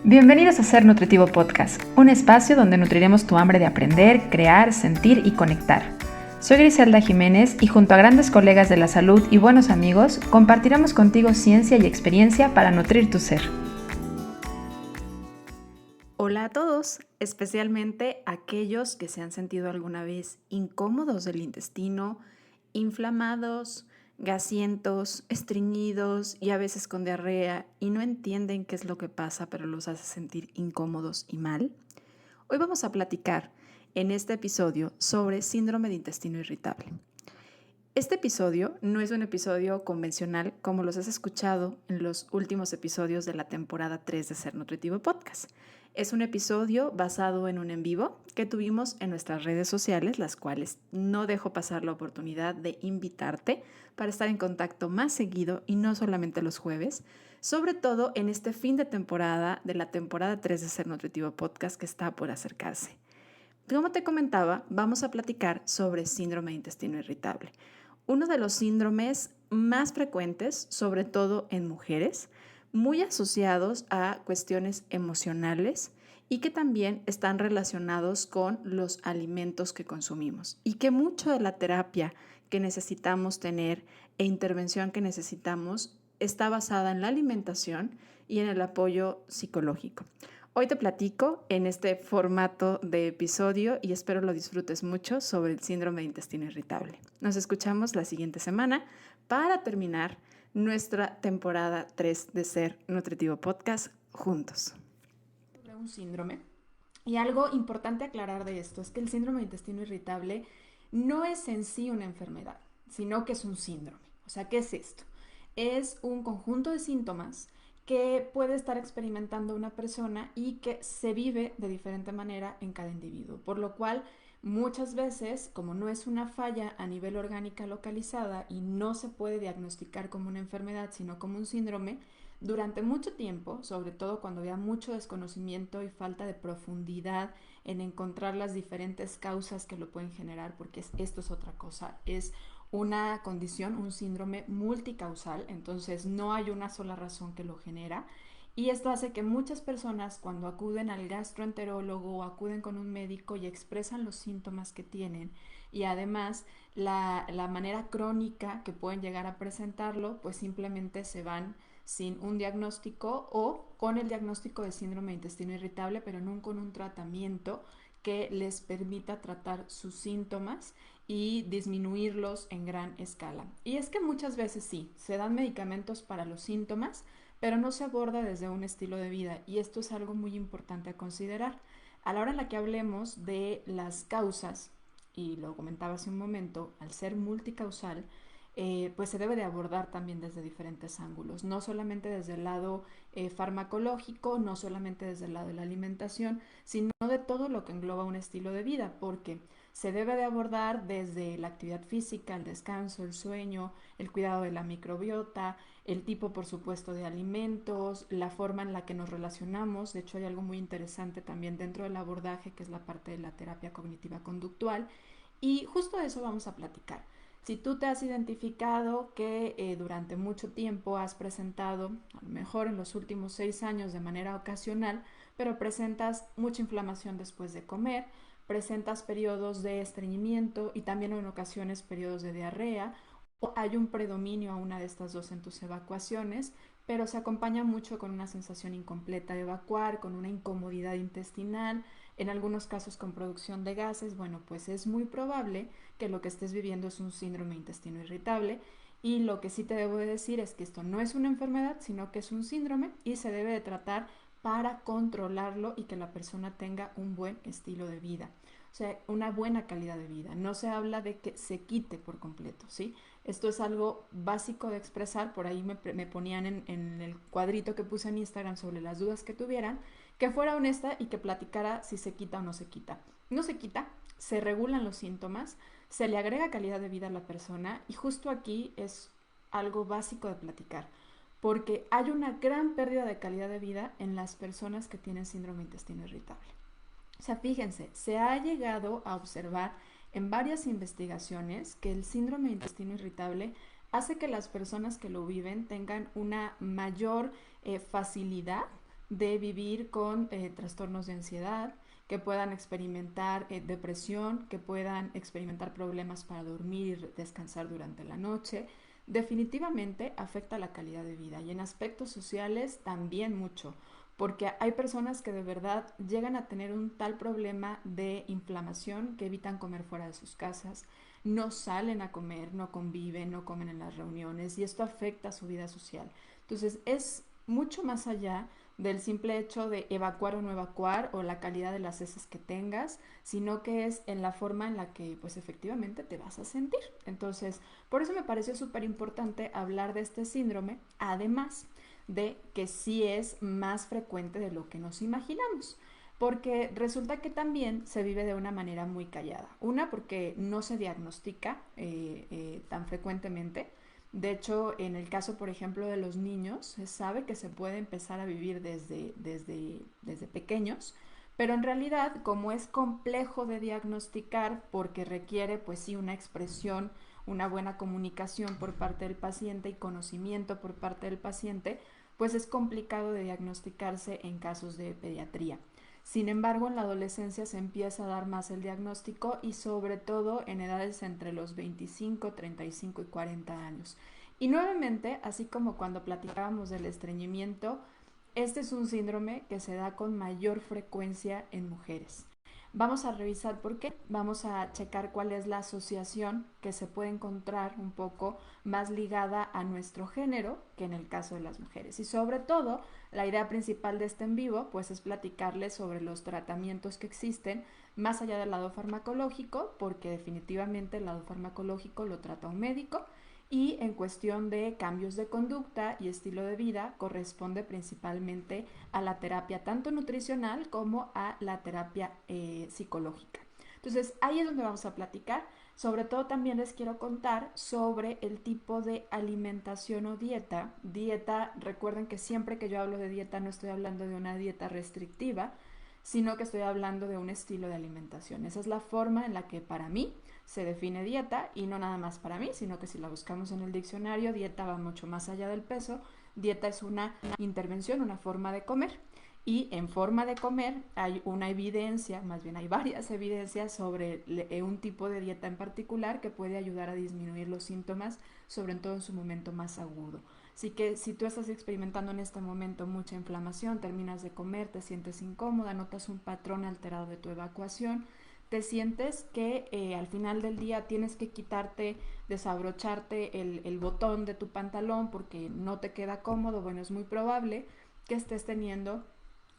Bienvenidos a Ser Nutritivo Podcast, un espacio donde nutriremos tu hambre de aprender, crear, sentir y conectar. Soy Griselda Jiménez y junto a grandes colegas de la salud y buenos amigos, compartiremos contigo ciencia y experiencia para nutrir tu ser. Hola a todos, especialmente aquellos que se han sentido alguna vez incómodos del intestino, inflamados, gasientos, estreñidos y a veces con diarrea y no entienden qué es lo que pasa, pero los hace sentir incómodos y mal. Hoy vamos a platicar en este episodio sobre síndrome de intestino irritable. Este episodio no es un episodio convencional como los has escuchado en los últimos episodios de la temporada 3 de Ser Nutritivo Podcast. Es un episodio basado en un en vivo que tuvimos en nuestras redes sociales, las cuales no dejo pasar la oportunidad de invitarte para estar en contacto más seguido y no solamente los jueves, sobre todo en este fin de temporada de la temporada 3 de Ser Nutritivo Podcast que está por acercarse. Como te comentaba, vamos a platicar sobre síndrome de intestino irritable. Uno de los síndromes más frecuentes, sobre todo en mujeres, muy asociados a cuestiones emocionales y que también están relacionados con los alimentos que consumimos y que mucho de la terapia que necesitamos tener e intervención que necesitamos está basada en la alimentación y en el apoyo psicológico. Hoy te platico en este formato de episodio y espero lo disfrutes mucho sobre el síndrome de intestino irritable. Nos escuchamos la siguiente semana para terminar nuestra temporada 3 de Ser Nutritivo Podcast juntos. Un síndrome. Y algo importante aclarar de esto es que el síndrome de intestino irritable no es en sí una enfermedad, sino que es un síndrome. O sea, ¿qué es esto? Es un conjunto de síntomas que puede estar experimentando una persona y que se vive de diferente manera en cada individuo, por lo cual muchas veces, como no es una falla a nivel orgánica localizada y no se puede diagnosticar como una enfermedad, sino como un síndrome, durante mucho tiempo, sobre todo cuando había mucho desconocimiento y falta de profundidad en encontrar las diferentes causas que lo pueden generar, porque esto es otra cosa, es una condición, un síndrome multicausal, entonces no hay una sola razón que lo genera. Y esto hace que muchas personas cuando acuden al gastroenterólogo o acuden con un médico y expresan los síntomas que tienen y además la manera crónica que pueden llegar a presentarlo, pues simplemente se van sin un diagnóstico o con el diagnóstico de síndrome de intestino irritable, pero no con un tratamiento que les permita tratar sus síntomas y disminuirlos en gran escala. Y es que muchas veces sí, se dan medicamentos para los síntomas, pero no se aborda desde un estilo de vida y esto es algo muy importante a considerar. A la hora en la que hablemos de las causas, y lo comentaba hace un momento, al ser multicausal, pues se debe de abordar también desde diferentes ángulos, no solamente desde el lado farmacológico, no solamente desde el lado de la alimentación, sino de todo lo que engloba un estilo de vida, porque se debe de abordar desde la actividad física, el descanso, el sueño, el cuidado de la microbiota, el tipo, por supuesto, de alimentos, la forma en la que nos relacionamos. De hecho, hay algo muy interesante también dentro del abordaje, que es la parte de la terapia cognitiva conductual. Y justo de eso vamos a platicar. Si tú te has identificado que durante mucho tiempo has presentado, a lo mejor en los últimos 6 años de manera ocasional, pero presentas mucha inflamación después de comer, presentas periodos de estreñimiento y también en ocasiones periodos de diarrea, o hay un predominio a una de estas dos en tus evacuaciones, pero se acompaña mucho con una sensación incompleta de evacuar, con una incomodidad intestinal, en algunos casos con producción de gases, bueno, pues es muy probable que lo que estés viviendo es un síndrome de intestino irritable. Y lo que sí te debo de decir es que esto no es una enfermedad, sino que es un síndrome y se debe de tratar para controlarlo y que la persona tenga un buen estilo de vida, o sea, una buena calidad de vida. No se habla de que se quite por completo, ¿sí? Esto es algo básico de expresar. Por ahí me ponían en el cuadrito que puse en Instagram sobre las dudas que tuvieran, que fuera honesta y que platicara si se quita o no se quita. No se quita, se regulan los síntomas, se le agrega calidad de vida a la persona y justo aquí es algo básico de platicar, porque hay una gran pérdida de calidad de vida en las personas que tienen síndrome de intestino irritable. O sea, fíjense, se ha llegado a observar en varias investigaciones que el síndrome de intestino irritable hace que las personas que lo viven tengan una mayor facilidad de vivir con trastornos de ansiedad, que puedan experimentar depresión, que puedan experimentar problemas para dormir y descansar durante la noche. Definitivamente afecta la calidad de vida y en aspectos sociales también mucho, porque hay personas que de verdad llegan a tener un tal problema de inflamación que evitan comer fuera de sus casas, no salen a comer, no conviven, no comen en las reuniones y esto afecta a su vida social. Entonces es mucho más allá del simple hecho de evacuar o no evacuar o la calidad de las heces que tengas, sino que es en la forma en la que pues efectivamente te vas a sentir. Entonces, por eso me pareció súper importante hablar de este síndrome, además de que sí es más frecuente de lo que nos imaginamos. Porque resulta que también se vive de una manera muy callada. Una, porque no se diagnostica tan frecuentemente. De hecho, en el caso, por ejemplo, de los niños, se sabe que se puede empezar a vivir desde pequeños, pero en realidad, como es complejo de diagnosticar porque requiere, pues sí, una expresión, una buena comunicación por parte del paciente y conocimiento por parte del paciente, pues es complicado de diagnosticarse en casos de pediatría. Sin embargo, en la adolescencia se empieza a dar más el diagnóstico y sobre todo en edades entre los 25, 35 y 40 años. Y nuevamente, así como cuando platicábamos del estreñimiento, este es un síndrome que se da con mayor frecuencia en mujeres. Vamos a revisar por qué, vamos a checar cuál es la asociación que se puede encontrar un poco más ligada a nuestro género que en el caso de las mujeres. Y sobre todo, la idea principal de este en vivo pues es platicarles sobre los tratamientos que existen más allá del lado farmacológico, porque definitivamente el lado farmacológico lo trata un médico y en cuestión de cambios de conducta y estilo de vida corresponde principalmente a la terapia tanto nutricional como a la terapia psicológica. Entonces ahí es donde vamos a platicar. Sobre todo también les quiero contar sobre el tipo de alimentación o dieta. Dieta, recuerden que siempre que yo hablo de dieta no estoy hablando de una dieta restrictiva, sino que estoy hablando de un estilo de alimentación. Esa es la forma en la que para mí se define dieta y no nada más para mí, sino que si la buscamos en el diccionario, dieta va mucho más allá del peso. Dieta es una intervención, una forma de comer. Y en forma de comer hay una evidencia, más bien hay varias evidencias sobre un tipo de dieta en particular que puede ayudar a disminuir los síntomas, sobre todo en su momento más agudo. Así que si tú estás experimentando en este momento mucha inflamación, terminas de comer, te sientes incómoda, notas un patrón alterado de tu evacuación, te sientes que al final del día tienes que quitarte, desabrocharte el botón de tu pantalón porque no te queda cómodo, bueno, es muy probable que estés teniendo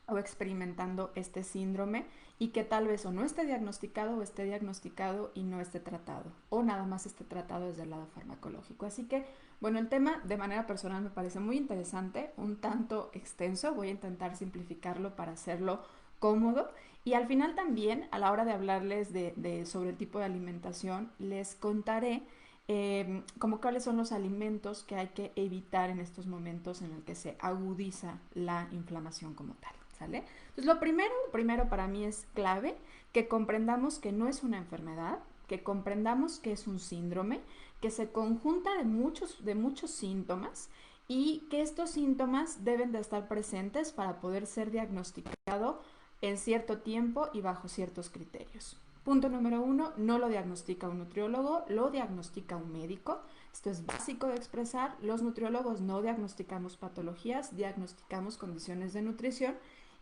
o experimentando este síndrome y que tal vez o no esté diagnosticado o esté diagnosticado y no esté tratado o nada más esté tratado desde el lado farmacológico. Así que, bueno, el tema de manera personal me parece muy interesante, un tanto extenso, voy a intentar simplificarlo para hacerlo cómodo y al final también a la hora de hablarles sobre el tipo de alimentación les contaré como cuáles son los alimentos que hay que evitar en estos momentos en el que se agudiza la inflamación como tal. ¿Sale? Entonces lo primero para mí es clave que comprendamos que no es una enfermedad, que comprendamos que es un síndrome, que se conjunta de muchos síntomas y que estos síntomas deben de estar presentes para poder ser diagnosticado en cierto tiempo y bajo ciertos criterios. Punto número 1, no lo diagnostica un nutriólogo, lo diagnostica un médico. Esto es básico de expresar. Los nutriólogos no diagnosticamos patologías, diagnosticamos condiciones de nutrición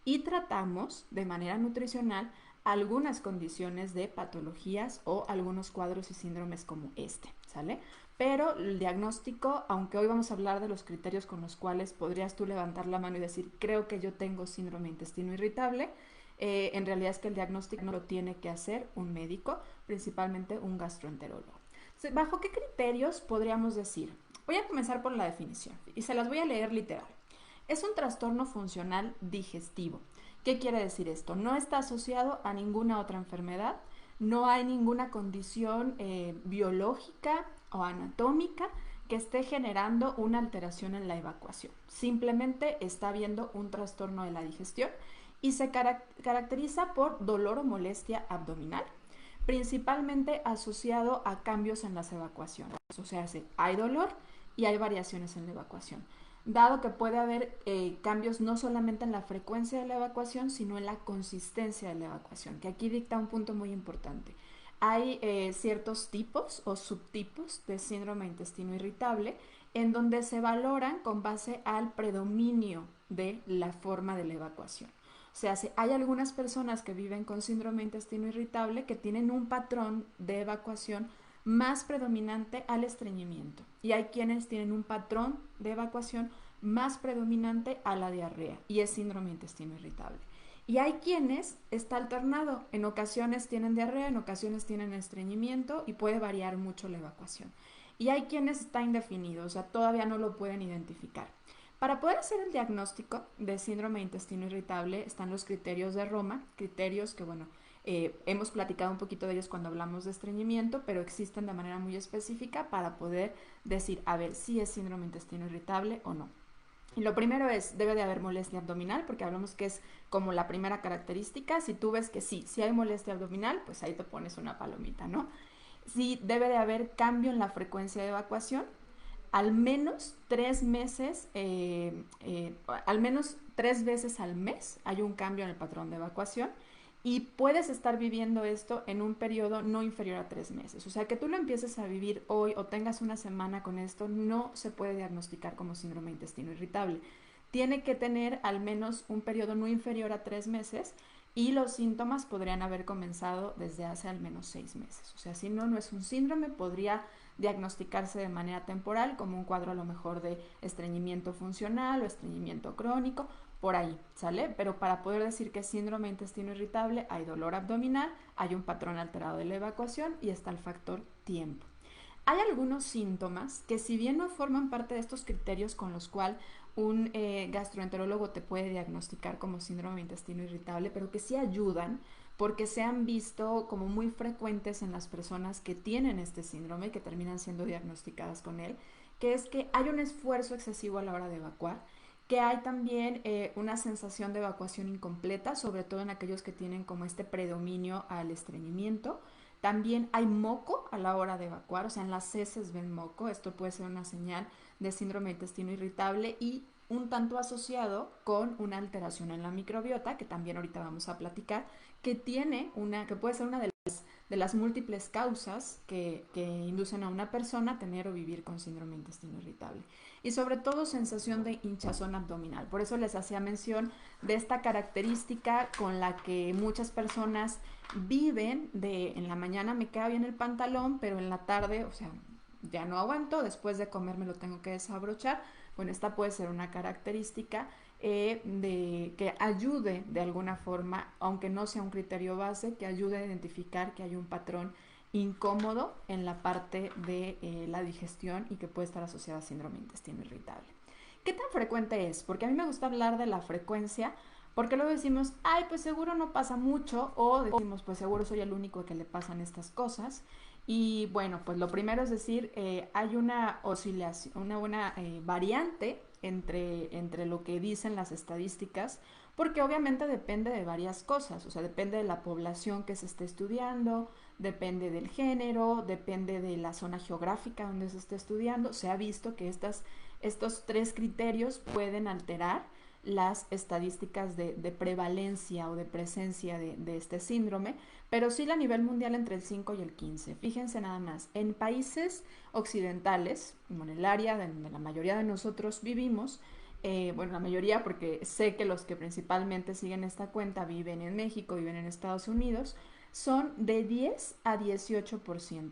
y tratamos de manera nutricional algunas condiciones de patologías o algunos cuadros y síndromes como este, ¿sale? Pero el diagnóstico, aunque hoy vamos a hablar de los criterios con los cuales podrías tú levantar la mano y decir, creo que yo tengo síndrome de intestino irritable, en realidad es que el diagnóstico no lo tiene que hacer un médico, principalmente un gastroenterólogo. Entonces, ¿bajo qué criterios podríamos decir? Voy a comenzar por la definición y se las voy a leer literal. Es un trastorno funcional digestivo. ¿Qué quiere decir esto? No está asociado a ninguna otra enfermedad, no hay ninguna condición biológica o anatómica que esté generando una alteración en la evacuación. Simplemente está habiendo un trastorno de la digestión y se caracteriza por dolor o molestia abdominal, principalmente asociado a cambios en las evacuaciones. O sea, hay dolor y hay variaciones en la evacuación. dado que puede haber cambios no solamente en la frecuencia de la evacuación, sino en la consistencia de la evacuación, que aquí dicta un punto muy importante. Hay ciertos tipos o subtipos de síndrome de intestino irritable en donde se valoran con base al predominio de la forma de la evacuación. O sea, hay algunas personas que viven con síndrome de intestino irritable que tienen un patrón de evacuación más predominante al estreñimiento y hay quienes tienen un patrón de evacuación más predominante a la diarrea y es síndrome de intestino irritable. Y hay quienes está alternado, en ocasiones tienen diarrea, en ocasiones tienen estreñimiento y puede variar mucho la evacuación. Y hay quienes está indefinido, o sea, todavía no lo pueden identificar. Para poder hacer el diagnóstico de síndrome de intestino irritable están los criterios de Roma, criterios que, bueno, hemos platicado un poquito de ellos cuando hablamos de estreñimiento, pero existen de manera muy específica para poder decir, a ver, si es síndrome de intestino irritable o no. Y lo primero es, debe de haber molestia abdominal, porque hablamos que es como la primera característica. Si tú ves que sí, si hay molestia abdominal, pues ahí te pones una palomita, ¿no? Sí, debe de haber cambio en la frecuencia de evacuación, al menos 3 meses, al menos 3 veces al mes hay un cambio en el patrón de evacuación y puedes estar viviendo esto en un periodo no inferior a 3 meses. O sea, que tú lo empieces a vivir hoy o tengas una semana con esto, no se puede diagnosticar como síndrome de intestino irritable. Tiene que tener al menos un periodo no inferior a 3 meses y los síntomas podrían haber comenzado desde hace al menos 6 meses. O sea, si no, no es un síndrome, podría diagnosticarse de manera temporal como un cuadro a lo mejor de estreñimiento funcional o estreñimiento crónico, por ahí, ¿sale? Pero para poder decir que es síndrome de intestino irritable hay dolor abdominal, hay un patrón alterado de la evacuación y está el factor tiempo. Hay algunos síntomas que si bien no forman parte de estos criterios con los cuales un gastroenterólogo te puede diagnosticar como síndrome de intestino irritable, pero que sí ayudan porque se han visto como muy frecuentes en las personas que tienen este síndrome y que terminan siendo diagnosticadas con él, que es que hay un esfuerzo excesivo a la hora de evacuar, que hay también una sensación de evacuación incompleta, sobre todo en aquellos que tienen como este predominio al estreñimiento. También hay moco a la hora de evacuar, o sea, en las heces ven moco. Esto puede ser una señal de síndrome de intestino irritable y un tanto asociado con una alteración en la microbiota, que también ahorita vamos a platicar, que puede ser una de las múltiples causas que inducen a una persona a tener o vivir con síndrome de intestino irritable. Y sobre todo sensación de hinchazón abdominal. Por eso les hacía mención de esta característica con la que muchas personas viven en la mañana me queda bien el pantalón, pero en la tarde, o sea, ya no aguanto, después de comer me lo tengo que desabrochar. Bueno, esta puede ser una característica de que ayude de alguna forma, aunque no sea un criterio base, que ayude a identificar que hay un patrón incómodo en la parte de la digestión y que puede estar asociada a síndrome de intestino irritable. ¿Qué tan frecuente es? Porque a mí me gusta hablar de la frecuencia, porque luego decimos, ay, pues seguro no pasa mucho, o decimos, pues seguro soy el único que le pasan estas cosas. Y bueno, pues lo primero es decir, hay una oscilación, una buena variante entre lo que dicen las estadísticas, porque obviamente depende de varias cosas, o sea, depende de la población que se esté estudiando, depende del género, depende de la zona geográfica donde se esté estudiando. Se ha visto que estos 3 criterios pueden alterar las estadísticas de prevalencia o de presencia de este síndrome, pero sí a nivel mundial entre el 5 y el 15. Fíjense nada más, en países occidentales, en el área donde la mayoría de nosotros vivimos, bueno, la mayoría porque sé que los que principalmente siguen esta cuenta viven en México, viven en Estados Unidos, son de 10 a 18%.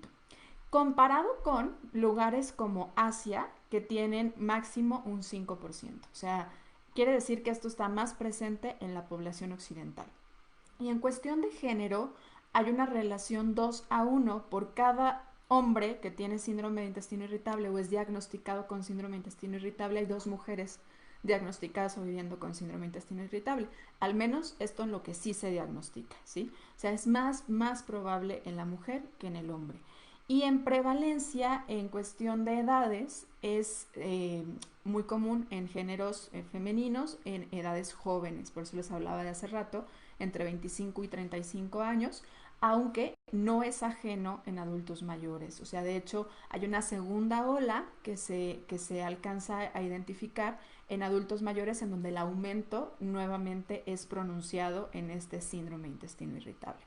Comparado con lugares como Asia, que tienen máximo un 5%. O sea, quiere decir que esto está más presente en la población occidental. Y en cuestión de género, hay una relación 2 a 1 por cada hombre que tiene síndrome de intestino irritable o es diagnosticado con síndrome de intestino irritable, hay 2 mujeres diagnosticadas o viviendo con síndrome de intestino irritable. Al menos esto en lo que sí se diagnostica, ¿sí? O sea, es más probable en la mujer que en el hombre. Y en prevalencia, en cuestión de edades, es muy común en géneros femeninos, en edades jóvenes. Por eso les hablaba de hace rato, entre 25 y 35 años. aunque no es ajeno en adultos mayores. O sea, de hecho, hay una segunda ola que se alcanza a identificar en adultos mayores en donde el aumento nuevamente es pronunciado en este síndrome de intestino irritable.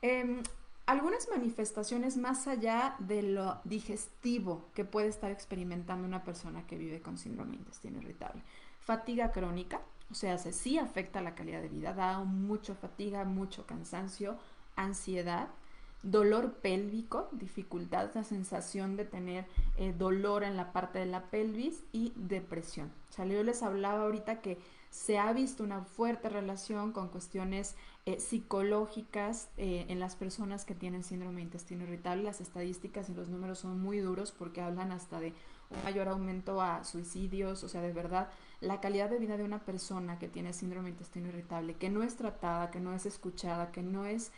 Eh, Algunas manifestaciones más allá de lo digestivo que puede estar experimentando una persona que vive con síndrome de intestino irritable. Fatiga crónica, o sea, sí afecta la calidad de vida, da mucha fatiga, mucho cansancio, ansiedad, dolor pélvico, dificultad, la sensación de tener dolor en la parte de la pelvis y depresión. O sea, yo les hablaba ahorita que se ha visto una fuerte relación con cuestiones psicológicas en las personas que tienen síndrome de intestino irritable. Las estadísticas y los números son muy duros porque hablan hasta de un mayor aumento a suicidios. O sea, de verdad, la calidad de vida de una persona que tiene síndrome de intestino irritable, que no es tratada, que no es escuchada, que no es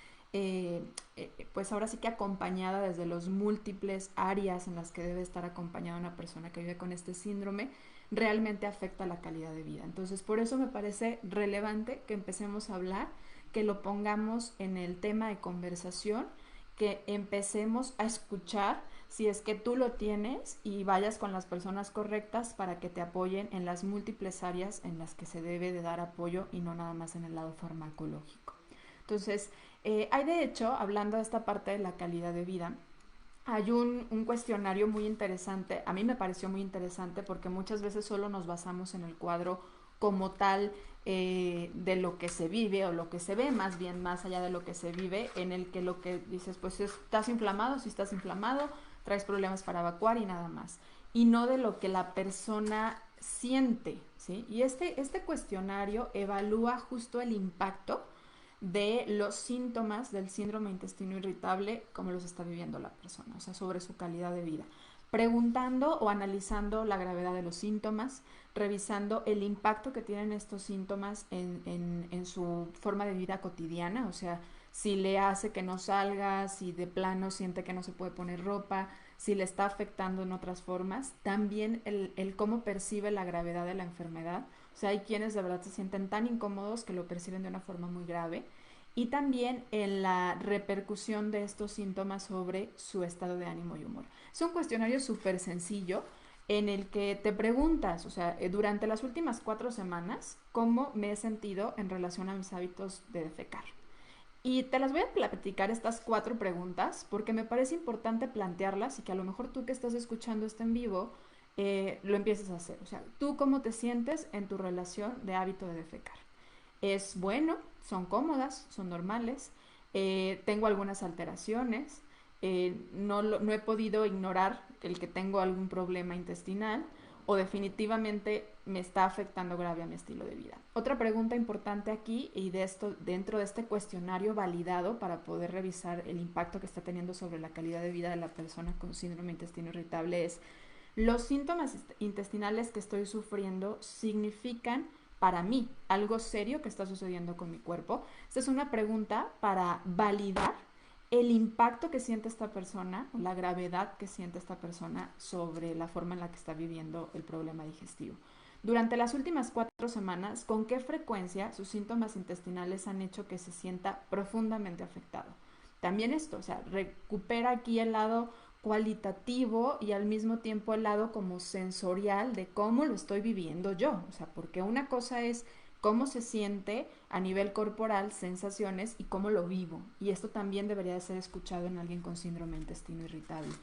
pues ahora sí que acompañada desde los múltiples áreas en las que debe estar acompañada una persona que vive con este síndrome, realmente afecta la calidad de vida. Entonces, por eso me parece relevante que empecemos a hablar, que lo pongamos en el tema de conversación, que empecemos a escuchar si es que tú lo tienes y vayas con las personas correctas para que te apoyen en las múltiples áreas en las que se debe de dar apoyo y no nada más en el lado farmacológico. Entonces, hay de hecho, hablando de esta parte de la calidad de vida, hay un cuestionario muy interesante, a mí me pareció muy interesante porque muchas veces solo nos basamos en el cuadro como tal de lo que se vive o lo que se ve, más bien más allá de lo que se vive, en el que lo que dices, pues estás inflamado, si estás inflamado, traes problemas para evacuar y nada más, y no de lo que la persona siente, ¿sí? Y este cuestionario evalúa justo el impacto de los síntomas del síndrome de intestino irritable, como los está viviendo la persona, o sea, sobre su calidad de vida, preguntando o analizando la gravedad de los síntomas, revisando el impacto que tienen estos síntomas en su forma de vida cotidiana, o sea, si le hace que no salga, si de plano siente que no se puede poner ropa, si le está afectando en otras formas, también el cómo percibe la gravedad de la enfermedad. O sea, hay quienes de verdad se sienten tan incómodos que lo perciben de una forma muy grave. Y también en la repercusión de estos síntomas sobre su estado de ánimo y humor. Es un cuestionario súper sencillo en el que te preguntas, o sea, durante las últimas 4 semanas, cómo me he sentido en relación a mis hábitos de defecar. Y te las voy a platicar estas 4 preguntas porque me parece importante plantearlas y que a lo mejor tú que estás escuchando esto en vivo lo empieces a hacer. O sea, ¿tú cómo te sientes en tu relación de hábito de defecar? ¿Es bueno? ¿Son cómodas? ¿Son normales? ¿Tengo algunas alteraciones? No he podido ignorar el que tengo algún problema intestinal o definitivamente me está afectando grave a mi estilo de vida. Otra pregunta importante aquí y de esto dentro de este cuestionario validado para poder revisar el impacto que está teniendo sobre la calidad de vida de la persona con síndrome de intestino irritable es: ¿los síntomas intestinales que estoy sufriendo significan para mí algo serio que está sucediendo con mi cuerpo? Esta es una pregunta para validar el impacto que siente esta persona, la gravedad que siente esta persona sobre la forma en la que está viviendo el problema digestivo. Durante las últimas 4 semanas, ¿con qué frecuencia sus síntomas intestinales han hecho que se sienta profundamente afectado? También esto, o sea, recupera aquí el lado cualitativo y al mismo tiempo el lado como sensorial de cómo lo estoy viviendo yo. O sea, porque una cosa es cómo se siente a nivel corporal, sensaciones y cómo lo vivo. Y esto también debería de ser escuchado en alguien con síndrome de intestino irritable.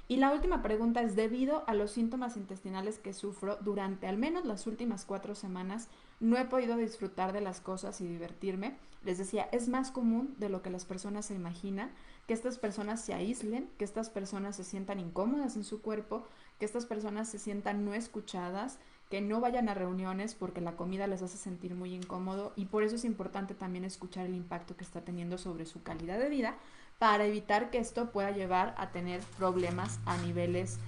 Y la última pregunta es: debido a los síntomas intestinales que sufro durante al menos las últimas 4 semanas, no he podido disfrutar de las cosas y divertirme. Les decía, es más común de lo que las personas se imaginan que estas personas se aíslen, que estas personas se sientan incómodas en su cuerpo, que estas personas se sientan no escuchadas, que no vayan a reuniones porque la comida les hace sentir muy incómodo, y por eso es importante también escuchar el impacto que está teniendo sobre su calidad de vida para evitar que esto pueda llevar a tener problemas a niveles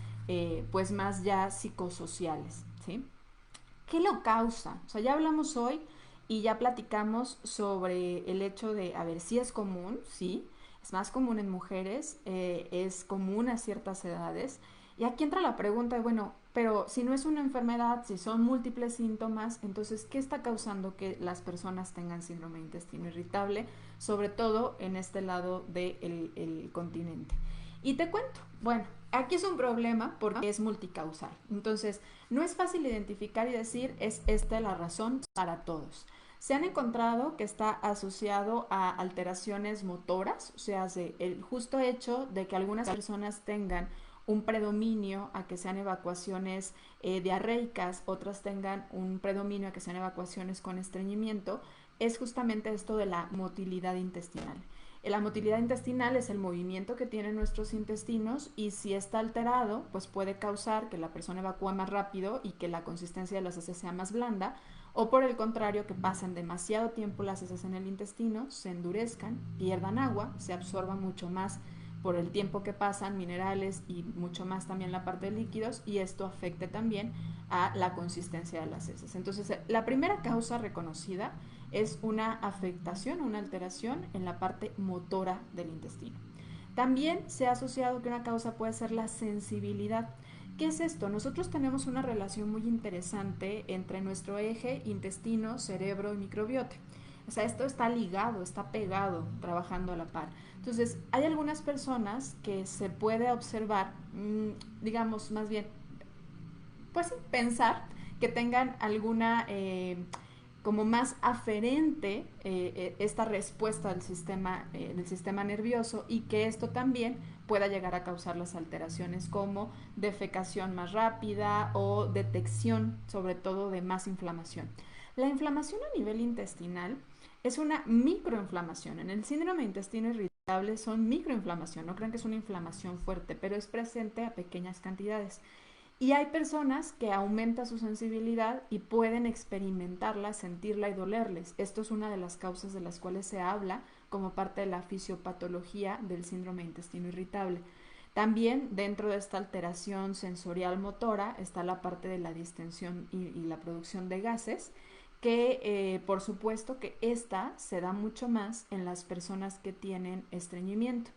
pues más ya psicosociales, ¿sí? ¿Qué lo causa? O sea, ya hablamos hoy y ya platicamos sobre el hecho de, a ver, si es común, sí, es más común en mujeres, es común a ciertas edades. Y aquí entra la pregunta de, bueno, pero si no es una enfermedad, si son múltiples síntomas, entonces, ¿qué está causando que las personas tengan síndrome de intestino irritable? Sobre todo en este lado del continente. Y te cuento, bueno, aquí es un problema porque es multicausal. Entonces, no es fácil identificar y decir es esta la razón para todos. Se han encontrado que está asociado a alteraciones motoras, o sea, el justo hecho de que algunas personas tengan un predominio a que sean evacuaciones diarreicas, otras tengan un predominio a que sean evacuaciones con estreñimiento, es justamente esto de la motilidad intestinal. La motilidad intestinal es el movimiento que tienen nuestros intestinos y si está alterado, pues puede causar que la persona evacúe más rápido y que la consistencia de las heces sea más blanda, o por el contrario, que pasen demasiado tiempo las heces en el intestino, se endurezcan, pierdan agua, se absorba mucho más por el tiempo que pasan minerales y mucho más también la parte de líquidos, y esto afecte también a la consistencia de las heces. Entonces, la primera causa reconocida es una afectación, una alteración en la parte motora del intestino. También se ha asociado que una causa puede ser la sensibilidad. ¿Qué es esto? Nosotros tenemos una relación muy interesante entre nuestro eje intestino, cerebro y microbiota. O sea, esto está ligado, está pegado, trabajando a la par. Entonces, hay algunas personas que se puede observar, digamos, más bien, pues sí, pensar que tengan alguna como más aferente esta respuesta del sistema nervioso, y que esto también pueda llegar a causar las alteraciones como defecación más rápida o detección sobre todo de más inflamación. La inflamación a nivel intestinal es una microinflamación. En el síndrome de intestino irritable son microinflamación, no crean que es una inflamación fuerte, pero es presente a pequeñas cantidades. Y hay personas que aumenta su sensibilidad y pueden experimentarla, sentirla y dolerles. Esto es una de las causas de las cuales se habla como parte de la fisiopatología del síndrome de intestino irritable. También dentro de esta alteración sensorial motora está la parte de la distensión y la producción de gases, que por supuesto que esta se da mucho más en las personas que tienen estreñimiento.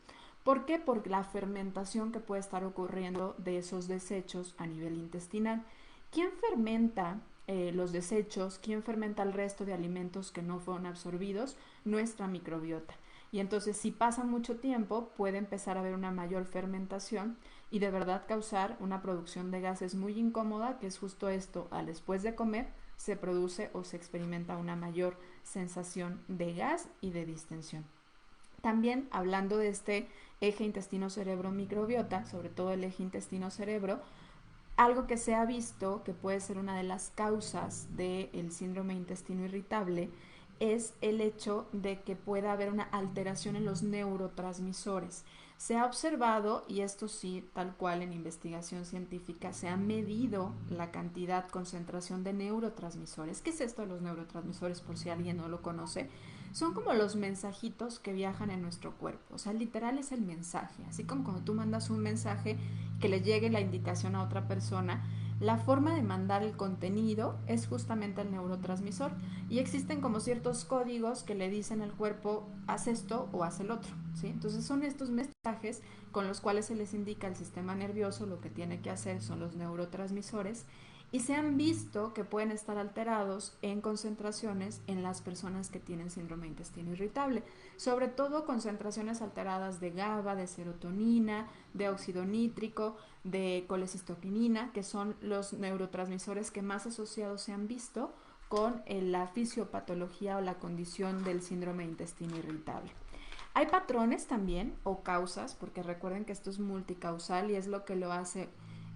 ¿Por qué? Por la fermentación que puede estar ocurriendo de esos desechos a nivel intestinal. ¿Quién fermenta los desechos? ¿Quién fermenta el resto de alimentos que no fueron absorbidos? Nuestra microbiota. Y entonces, si pasa mucho tiempo, puede empezar a haber una mayor fermentación y de verdad causar una producción de gases muy incómoda, que es justo esto: al después de comer se produce o se experimenta una mayor sensación de gas y de distensión. También, hablando de este eje intestino-cerebro-microbiota, sobre todo el eje intestino-cerebro, algo que se ha visto que puede ser una de las causas del síndrome de intestino irritable es el hecho de que pueda haber una alteración en los neurotransmisores. Se ha observado, y esto sí, tal cual en investigación científica, se ha medido la cantidad, concentración de neurotransmisores. ¿Qué es esto de los neurotransmisores, por si alguien no lo conoce? Son como los mensajitos que viajan en nuestro cuerpo. O sea, literal es el mensaje. Así como cuando tú mandas un mensaje que le llegue la indicación a otra persona, la forma de mandar el contenido es justamente el neurotransmisor, y existen como ciertos códigos que le dicen al cuerpo: haz esto o haz el otro, ¿sí? Entonces son estos mensajes con los cuales se les indica al sistema nervioso lo que tiene que hacer, son los neurotransmisores, y se han visto que pueden estar alterados en concentraciones en las personas que tienen síndrome de intestino irritable, sobre todo concentraciones alteradas de GABA, de serotonina, de óxido nítrico, de colecistoquinina, que son los neurotransmisores que más asociados se han visto con la fisiopatología o la condición del síndrome de intestino irritable. Hay patrones también o causas, porque recuerden que esto es multicausal y es lo que lo hace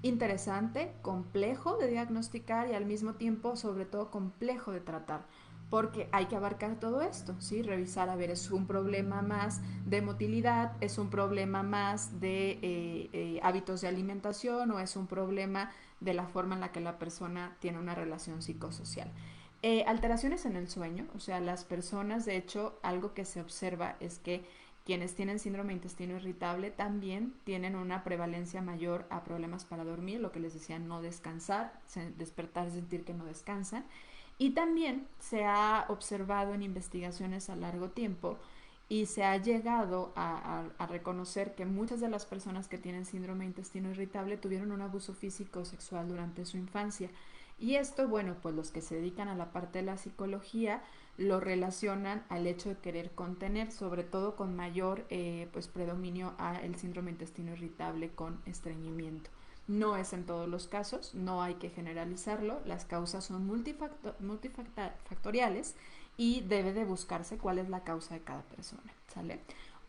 interesante, complejo de diagnosticar y al mismo tiempo, sobre todo, complejo de tratar, porque hay que abarcar todo esto, ¿sí? Revisar, a ver, ¿es un problema más de motilidad? ¿Es un problema más de hábitos de alimentación? ¿O es un problema de la forma en la que la persona tiene una relación psicosocial? Alteraciones en el sueño, o sea, las personas, de hecho, algo que se observa es que quienes tienen síndrome de intestino irritable también tienen una prevalencia mayor a problemas para dormir, lo que les decía, no descansar, despertar, sentir que no descansan. Y también se ha observado en investigaciones a largo tiempo y se ha llegado a reconocer que muchas de las personas que tienen síndrome de intestino irritable tuvieron un abuso físico o sexual durante su infancia. Y esto, bueno, pues los que se dedican a la parte de la psicología lo relacionan al hecho de querer contener, sobre todo con mayor pues predominio al síndrome de intestino irritable con estreñimiento. No es en todos los casos, no hay que generalizarlo, las causas son multifactoriales y debe de buscarse cuál es la causa de cada persona, ¿sale?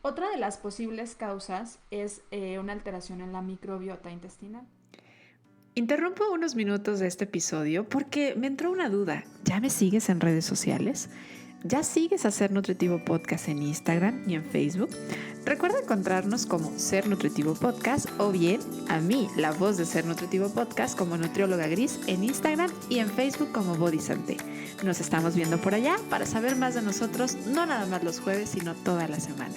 Otra de las posibles causas es una alteración en la microbiota intestinal. Interrumpo unos minutos de este episodio porque me entró una duda. ¿Ya me sigues en redes sociales? ¿Ya sigues a Ser Nutritivo Podcast en Instagram y en Facebook? Recuerda encontrarnos como Ser Nutritivo Podcast o bien a mí, la voz de Ser Nutritivo Podcast, como Nutrióloga Gris en Instagram y en Facebook como Body Santé. Nos estamos viendo por allá para saber más de nosotros, no nada más los jueves, sino toda la semana.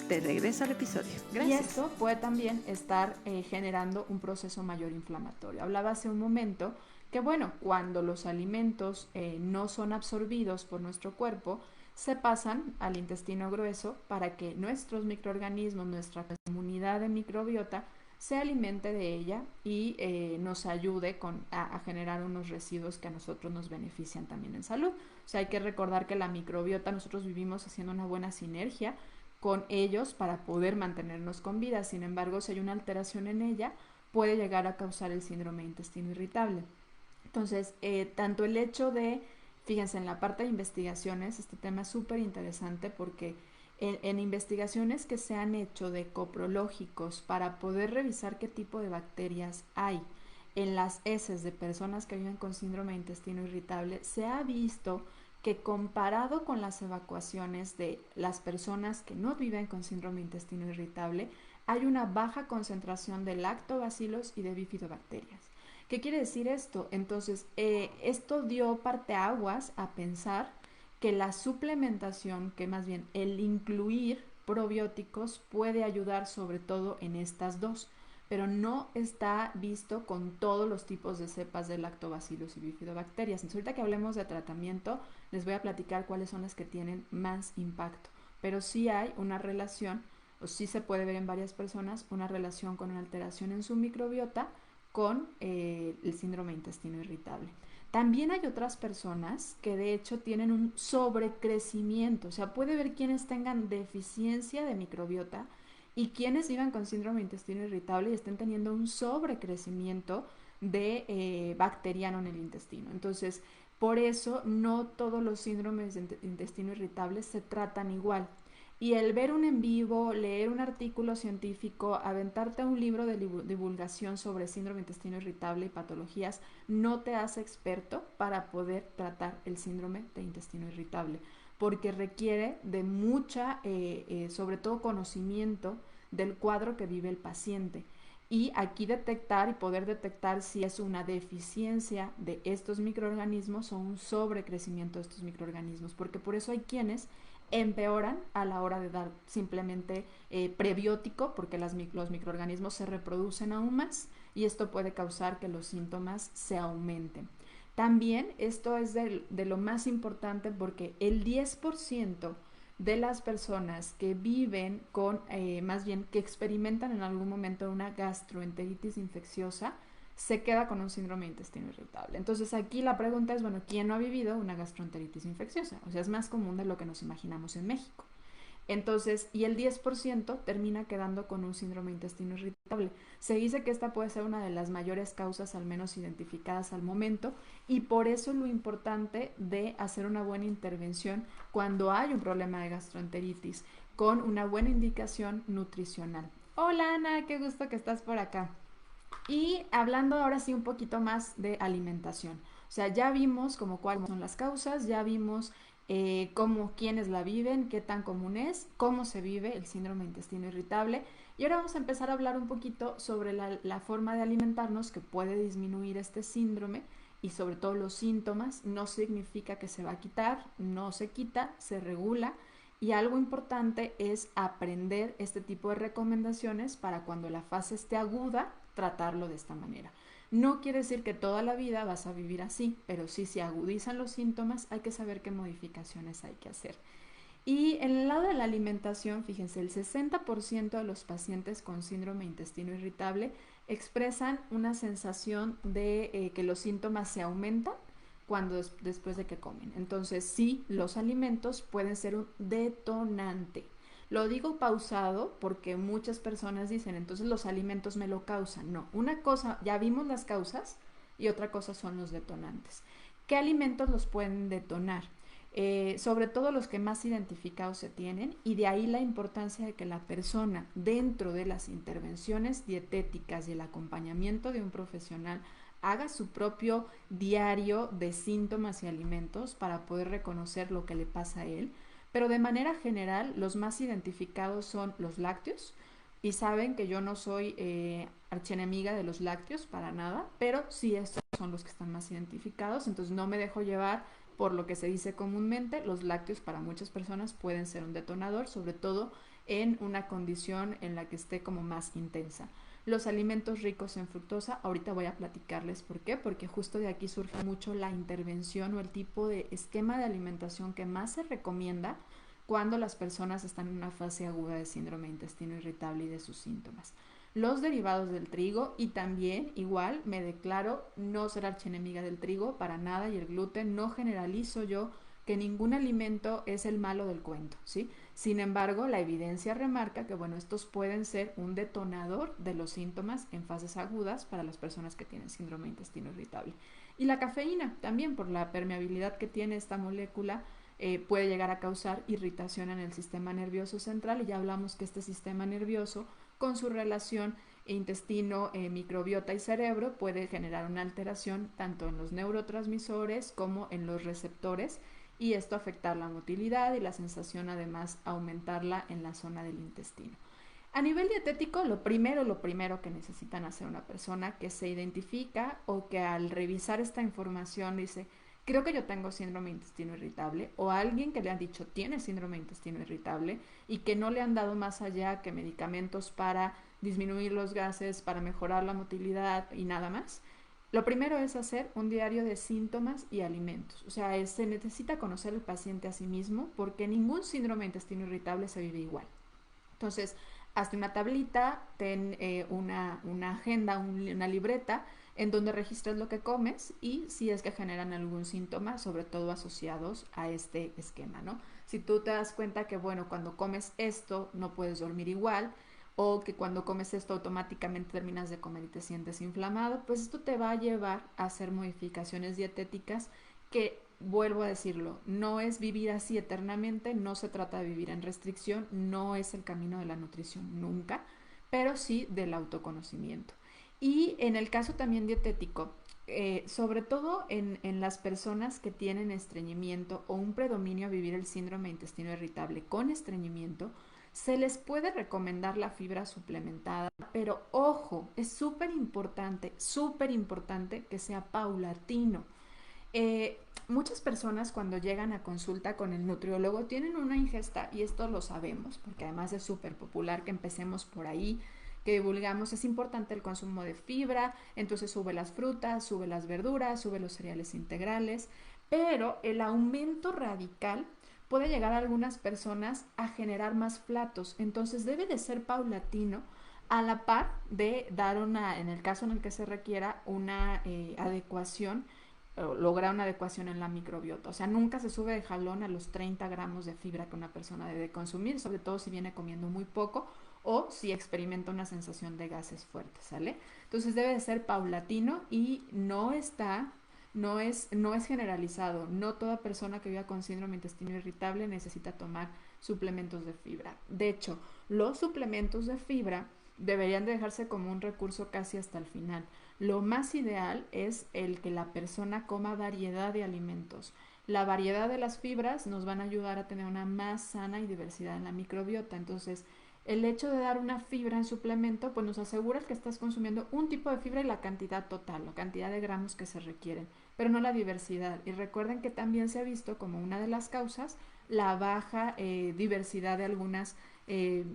Te regreso al episodio. Gracias. Y esto puede también estar generando un proceso mayor inflamatorio. Hablaba hace un momento que, bueno, cuando los alimentos no son absorbidos por nuestro cuerpo, se pasan al intestino grueso para que nuestros microorganismos, nuestra comunidad de microbiota, se alimente de ella y nos ayude a generar unos residuos que a nosotros nos benefician también en salud. O sea, hay que recordar que la microbiota, nosotros vivimos haciendo una buena sinergia con ellos para poder mantenernos con vida. Sin embargo, si hay una alteración en ella, puede llegar a causar el síndrome de intestino irritable. Entonces, tanto el hecho de, fíjense, en la parte de investigaciones, este tema es súper interesante porque en investigaciones que se han hecho de coprológicos para poder revisar qué tipo de bacterias hay en las heces de personas que viven con síndrome de intestino irritable, se ha visto que comparado con las evacuaciones de las personas que no viven con síndrome de intestino irritable, hay una baja concentración de lactobacilos y de bifidobacterias. ¿Qué quiere decir esto? Entonces, esto dio parteaguas a pensar que la suplementación, que más bien el incluir probióticos puede ayudar sobre todo en estas dos, pero no está visto con todos los tipos de cepas de lactobacillus y bifidobacterias. Entonces, ahorita que hablemos de tratamiento, les voy a platicar cuáles son las que tienen más impacto, pero sí hay una relación, o sí se puede ver en varias personas, una relación con una alteración en su microbiota con el síndrome de intestino irritable. También hay otras personas que de hecho tienen un sobrecrecimiento, o sea, puede ver quienes tengan deficiencia de microbiota y quienes vivan con síndrome de intestino irritable y estén teniendo un sobrecrecimiento de bacteriano en el intestino. Entonces, por eso no todos los síndromes de intestino irritable se tratan igual. Y el ver un en vivo, leer un artículo científico, aventarte a un libro de divulgación sobre síndrome de intestino irritable y patologías, no te hace experto para poder tratar el síndrome de intestino irritable, porque requiere de mucha, sobre todo conocimiento del cuadro que vive el paciente. Y aquí detectar y poder detectar si es una deficiencia de estos microorganismos o un sobrecrecimiento de estos microorganismos, porque por eso hay quienes empeoran a la hora de dar simplemente prebiótico, porque los microorganismos se reproducen aún más y esto puede causar que los síntomas se aumenten. También esto es de lo más importante porque el 10% de las personas que viven con, más bien que experimentan en algún momento una gastroenteritis infecciosa, se queda con un síndrome de intestino irritable. Entonces aquí la pregunta es, bueno, ¿quién no ha vivido una gastroenteritis infecciosa? O sea, es más común de lo que nos imaginamos en México. Entonces, y el 10% termina quedando con un síndrome de intestino irritable. Se dice que esta puede ser una de las mayores causas, al menos identificadas al momento, y por eso lo importante de hacer una buena intervención cuando hay un problema de gastroenteritis, con una buena indicación nutricional. Hola Ana, qué gusto que estás por acá. Y hablando ahora sí un poquito más de alimentación. O sea, ya vimos como cuáles son las causas, ya vimos cómo quienes la viven, qué tan común es, cómo se vive el síndrome de intestino irritable. Y ahora vamos a empezar a hablar un poquito sobre la forma de alimentarnos que puede disminuir este síndrome y sobre todo los síntomas. No significa que se va a quitar, no se quita, se regula. Y algo importante es aprender este tipo de recomendaciones para cuando la fase esté aguda, tratarlo de esta manera. No quiere decir que toda la vida vas a vivir así, pero sí, si agudizan los síntomas, hay que saber qué modificaciones hay que hacer. Y en el lado de la alimentación, fíjense, el 60% de los pacientes con síndrome de intestino irritable expresan una sensación de que los síntomas se aumentan después de que comen. Entonces, sí, los alimentos pueden ser un detonante. Lo digo pausado porque muchas personas dicen, entonces los alimentos me lo causan. No, una cosa, ya vimos las causas y otra cosa son los detonantes. ¿Qué alimentos los pueden detonar? Sobre todo los que más identificados se tienen, y de ahí la importancia de que la persona, dentro de las intervenciones dietéticas y el acompañamiento de un profesional, haga su propio diario de síntomas y alimentos para poder reconocer lo que le pasa a él. Pero de manera general, los más identificados son los lácteos, y saben que yo no soy archienemiga de los lácteos para nada, pero sí estos son los que están más identificados, entonces no me dejo llevar por lo que se dice comúnmente. Los lácteos para muchas personas pueden ser un detonador, sobre todo en una condición en la que esté como más intensa. Los alimentos ricos en fructosa, ahorita voy a platicarles por qué, porque justo de aquí surge mucho la intervención o el tipo de esquema de alimentación que más se recomienda cuando las personas están en una fase aguda de síndrome de intestino irritable y de sus síntomas. Los derivados del trigo, y también igual me declaro no ser archienemiga del trigo para nada, y el gluten, no generalizo yo que ningún alimento es el malo del cuento, ¿sí? Sin embargo, la evidencia remarca que, bueno, estos pueden ser un detonador de los síntomas en fases agudas para las personas que tienen síndrome de intestino irritable. Y la cafeína también, por la permeabilidad que tiene esta molécula, puede llegar a causar irritación en el sistema nervioso central, y ya hablamos que este sistema nervioso, con su relación intestino, microbiota y cerebro, puede generar una alteración tanto en los neurotransmisores como en los receptores, y esto afectar la motilidad y la sensación, además aumentarla en la zona del intestino. A nivel dietético, lo primero que necesitan hacer una persona que se identifica o que al revisar esta información dice, creo que yo tengo síndrome de intestino irritable, o a alguien que le han dicho tiene síndrome de intestino irritable y que no le han dado más allá que medicamentos para disminuir los gases, para mejorar la motilidad y nada más. Lo primero es hacer un diario de síntomas y alimentos. O sea, se necesita conocer el paciente a sí mismo, porque ningún síndrome de intestino irritable se vive igual. Entonces, hazte una tablita, ten una agenda, una libreta en donde registres lo que comes y si es que generan algún síntoma, sobre todo asociados a este esquema, ¿no? Si tú te das cuenta que, bueno, cuando comes esto no puedes dormir igual, o que cuando comes esto automáticamente terminas de comer y te sientes inflamado, pues esto te va a llevar a hacer modificaciones dietéticas que, vuelvo a decirlo, no es vivir así eternamente, no se trata de vivir en restricción, no es el camino de la nutrición nunca, pero sí del autoconocimiento. Y en el caso también dietético, sobre todo en las personas que tienen estreñimiento o un predominio a vivir el síndrome de intestino irritable con estreñimiento, se les puede recomendar la fibra suplementada, pero ojo, es súper importante que sea paulatino. Muchas personas cuando llegan a consulta con el nutriólogo tienen una ingesta, y esto lo sabemos porque además es súper popular que empecemos por ahí, que divulgamos, es importante el consumo de fibra, entonces sube las frutas, sube las verduras, sube los cereales integrales, pero el aumento radical puede llegar a algunas personas a generar más platos, entonces debe de ser paulatino, a la par de dar en el caso en el que se requiera, una adecuación, lograr una adecuación en la microbiota. O sea, nunca se sube de jalón a los 30 gramos de fibra que una persona debe consumir, sobre todo si viene comiendo muy poco o si experimenta una sensación de gases fuertes, ¿sale? Entonces debe de ser paulatino y no es generalizado. No toda persona que viva con síndrome de intestino irritable necesita tomar suplementos de fibra. De hecho, los suplementos de fibra deberían de dejarse como un recurso casi hasta el final. Lo más ideal es el que la persona coma variedad de alimentos. La variedad de las fibras nos van a ayudar a tener una más sana y diversidad en la microbiota. Entonces, el hecho de dar una fibra en suplemento, pues nos asegura que estás consumiendo un tipo de fibra y la cantidad total, la cantidad de gramos que se requieren, pero no la diversidad. Y recuerden que también se ha visto como una de las causas la baja diversidad de algunas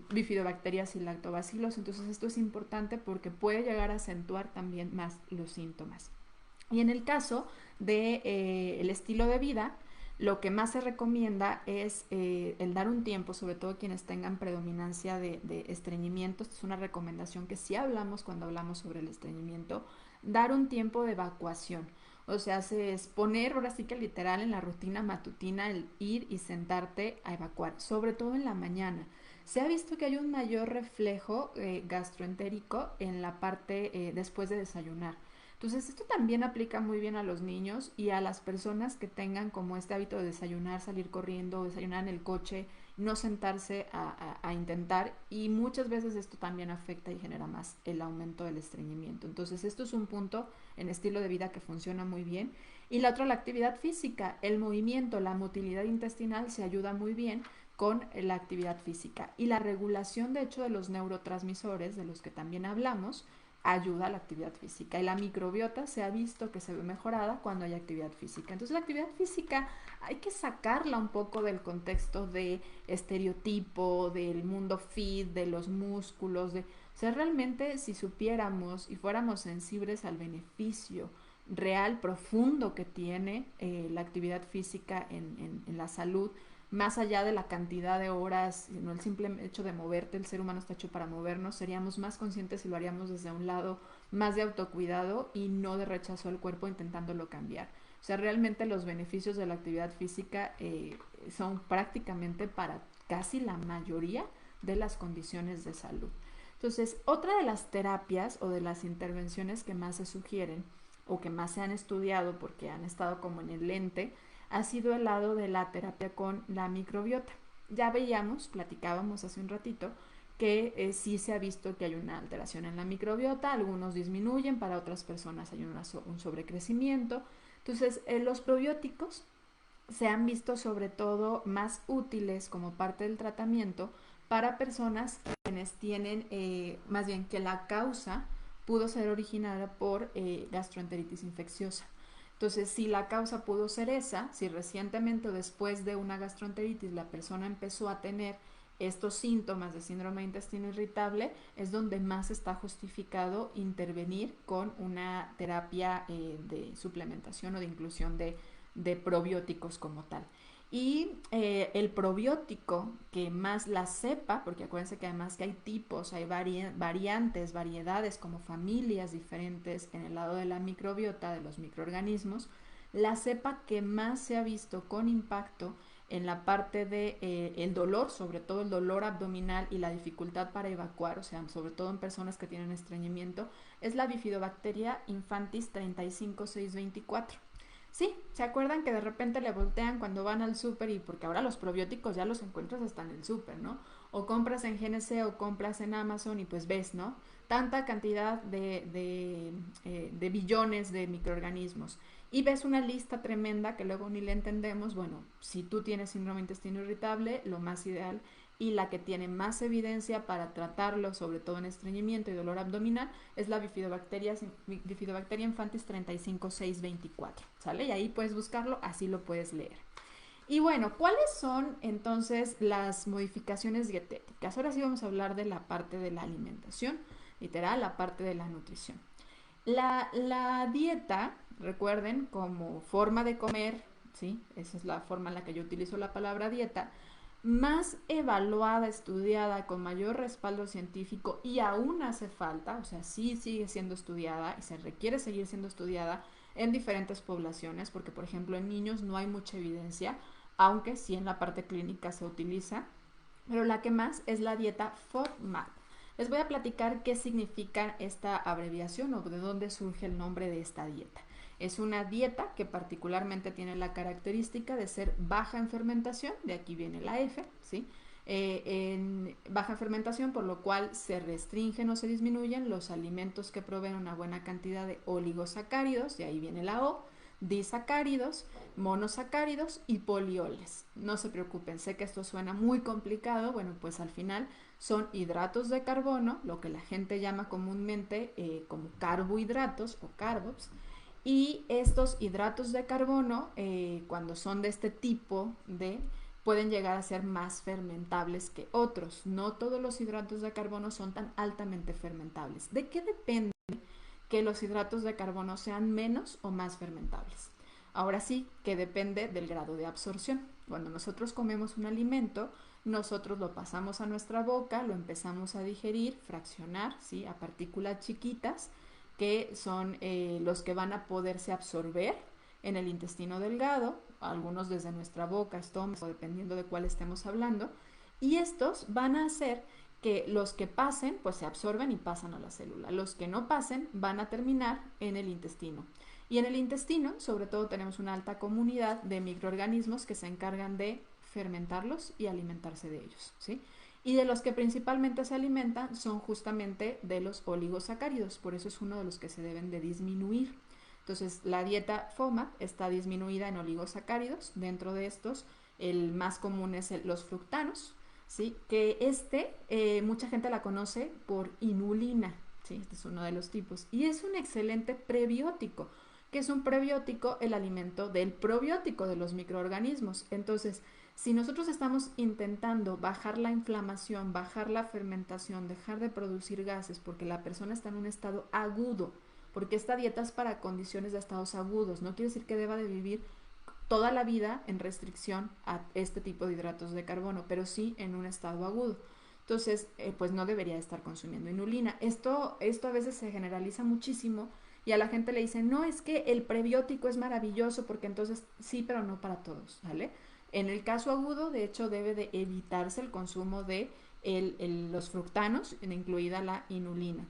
bifidobacterias y lactobacilos. Entonces esto es importante porque puede llegar a acentuar también más los síntomas. Y en el caso del estilo de vida, Lo que más se recomienda es el dar un tiempo, sobre todo quienes tengan predominancia de estreñimiento. Esta es una recomendación que sí hablamos cuando hablamos sobre el estreñimiento, dar un tiempo de evacuación. O sea, es poner ahora sí que literal en la rutina matutina el ir y sentarte a evacuar, sobre todo en la mañana. Se ha visto que hay un mayor reflejo gastroentérico en la parte después de desayunar. Entonces, esto también aplica muy bien a los niños y a las personas que tengan como este hábito de desayunar, salir corriendo, desayunar en el coche, no sentarse a intentar, y muchas veces esto también afecta y genera más el aumento del estreñimiento. Entonces, esto es un punto en estilo de vida que funciona muy bien. Y la otra, la actividad física, el movimiento, la motilidad intestinal se ayuda muy bien con la actividad física. Y la regulación, de hecho, de los neurotransmisores, de los que también hablamos, ayuda a la actividad física. Y la microbiota se ha visto que se ve mejorada cuando hay actividad física. Entonces la actividad física hay que sacarla un poco del contexto de estereotipo, del mundo fit, de los músculos, de... O sea, realmente si supiéramos y fuéramos sensibles al beneficio real, profundo que tiene la actividad física en la salud, más allá de la cantidad de horas, no el simple hecho de moverte, el ser humano está hecho para movernos, seríamos más conscientes si lo haríamos desde un lado más de autocuidado y no de rechazo al cuerpo intentándolo cambiar. O sea, realmente los beneficios de la actividad física son prácticamente para casi la mayoría de las condiciones de salud. Entonces, otra de las terapias o de las intervenciones que más se sugieren o que más se han estudiado porque han estado como en el lente, ha sido el lado de la terapia con la microbiota. Ya veíamos, platicábamos hace un ratito, que sí se ha visto que hay una alteración en la microbiota, algunos disminuyen, para otras personas hay un sobrecrecimiento. Entonces, los probióticos se han visto sobre todo más útiles como parte del tratamiento para personas quienes tienen, más bien que la causa pudo ser originada por gastroenteritis infecciosa. Entonces, si la causa pudo ser esa, si recientemente o después de una gastroenteritis la persona empezó a tener estos síntomas de síndrome de intestino irritable, es donde más está justificado intervenir con una terapia de suplementación o de inclusión de probióticos como tal. Y el probiótico que más la cepa, porque acuérdense que además que hay tipos, hay variantes, variedades, como familias diferentes en el lado de la microbiota, de los microorganismos, la cepa que más se ha visto con impacto en la parte de el dolor, sobre todo el dolor abdominal y la dificultad para evacuar, o sea, sobre todo en personas que tienen estreñimiento, es la Bifidobacteria infantis 35624. Sí, ¿se acuerdan que de repente le voltean cuando van al súper? Y porque ahora los probióticos ya los encuentras hasta en el súper, ¿no? O compras en GNC o compras en Amazon y pues ves, ¿no? Tanta cantidad de billones de microorganismos. Y ves una lista tremenda que luego ni le entendemos. Bueno, si tú tienes síndrome de intestino irritable, lo más ideal y la que tiene más evidencia para tratarlo, sobre todo en estreñimiento y dolor abdominal, es la Bifidobacteria infantis 35624, ¿sale? Y ahí puedes buscarlo, así lo puedes leer. Y bueno, ¿cuáles son entonces las modificaciones dietéticas? Ahora sí vamos a hablar de la parte de la alimentación, literal, la parte de la nutrición. La dieta, recuerden, como forma de comer, ¿sí? Esa es la forma en la que yo utilizo la palabra dieta, más evaluada, estudiada, con mayor respaldo científico, y aún hace falta, o sea, sí sigue siendo estudiada y se requiere seguir siendo estudiada en diferentes poblaciones, porque por ejemplo en niños no hay mucha evidencia, aunque sí en la parte clínica se utiliza, pero la que más es la dieta FODMAP. Les voy a platicar qué significa esta abreviación o de dónde surge el nombre de esta dieta. Es una dieta que particularmente tiene la característica de ser baja en fermentación, de aquí viene la F, ¿sí? En baja fermentación, por lo cual se restringen o se disminuyen los alimentos que proveen una buena cantidad de oligosacáridos, de ahí viene la O, disacáridos, monosacáridos y polioles. No se preocupen, sé que esto suena muy complicado, bueno, pues al final son hidratos de carbono, lo que la gente llama comúnmente como carbohidratos o carbs, y estos hidratos de carbono, cuando son de este tipo pueden llegar a ser más fermentables que otros. No todos los hidratos de carbono son tan altamente fermentables. ¿De qué depende que los hidratos de carbono sean menos o más fermentables? Ahora sí que depende del grado de absorción. Cuando nosotros comemos un alimento, nosotros lo pasamos a nuestra boca, lo empezamos a digerir, fraccionar, ¿sí? A partículas chiquitas que son los que van a poderse absorber en el intestino delgado, algunos desde nuestra boca, estómago, dependiendo de cuál estemos hablando, y estos van a hacer que los que pasen, pues se absorben y pasan a la célula. Los que no pasen van a terminar en el intestino. Y en el intestino, sobre todo, tenemos una alta comunidad de microorganismos que se encargan de fermentarlos y alimentarse de ellos, ¿sí? Y de los que principalmente se alimentan son justamente de los oligosacáridos, por eso es uno de los que se deben de disminuir. Entonces, la dieta FODMAP está disminuida en oligosacáridos. Dentro de estos, el más común es los fructanos, ¿sí? Que mucha gente la conoce por inulina, ¿sí? Este es uno de los tipos. Y es un excelente prebiótico. ¿Qué es un prebiótico? El alimento del probiótico, de los microorganismos. Entonces, si nosotros estamos intentando bajar la inflamación, bajar la fermentación, dejar de producir gases porque la persona está en un estado agudo, porque esta dieta es para condiciones de estados agudos, no quiere decir que deba de vivir toda la vida en restricción a este tipo de hidratos de carbono, pero sí en un estado agudo. Entonces, pues no debería estar consumiendo inulina. Esto a veces se generaliza muchísimo y a la gente le dicen, no, es que el prebiótico es maravilloso porque entonces sí, pero no para todos, ¿vale? En el caso agudo, de hecho, debe de evitarse el consumo de los fructanos, incluida la inulina.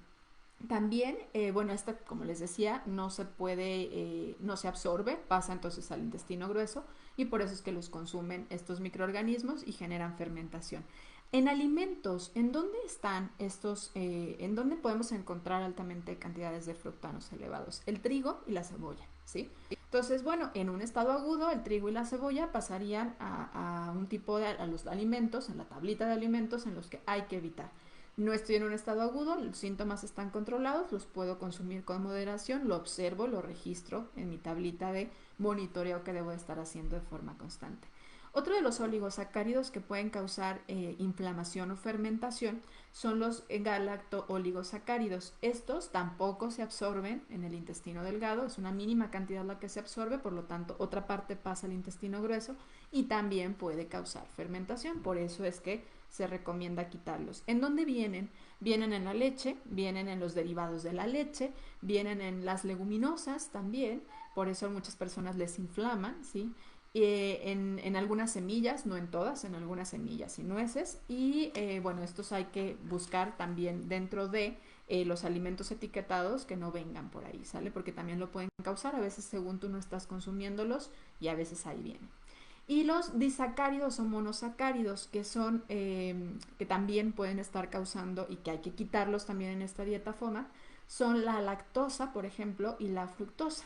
También, bueno, esta, como les decía, no se puede, no se absorbe, pasa entonces al intestino grueso y por eso es que los consumen estos microorganismos y generan fermentación. En alimentos, ¿en dónde están estos, en dónde podemos encontrar altamente cantidades de fructanos elevados? El trigo y la cebolla, ¿sí? Entonces, bueno, en un estado agudo, el trigo y la cebolla pasarían a un tipo de, a los alimentos, a la tablita de alimentos en los que hay que evitar. No estoy en un estado agudo, los síntomas están controlados, los puedo consumir con moderación, lo observo, lo registro en mi tablita de monitoreo que debo de estar haciendo de forma constante. Otro de los oligosacáridos que pueden causar inflamación o fermentación son los galacto-oligosacáridos. Estos tampoco se absorben en el intestino delgado, es una mínima cantidad la que se absorbe, por lo tanto otra parte pasa al intestino grueso y también puede causar fermentación, por eso es que se recomienda quitarlos. ¿En dónde vienen? Vienen en la leche, vienen en los derivados de la leche, vienen en las leguminosas también, por eso a muchas personas les inflaman, ¿sí? En algunas semillas, no en todas, en algunas semillas y nueces. Y bueno, estos hay que buscar también dentro de los alimentos etiquetados que no vengan por ahí, ¿sale? Porque también lo pueden causar, a veces según tú no estás consumiéndolos y a veces ahí vienen. Y los disacáridos o monosacáridos, que son, que también pueden estar causando y que hay que quitarlos también en esta dieta FODMAP, son la lactosa, por ejemplo, y la fructosa.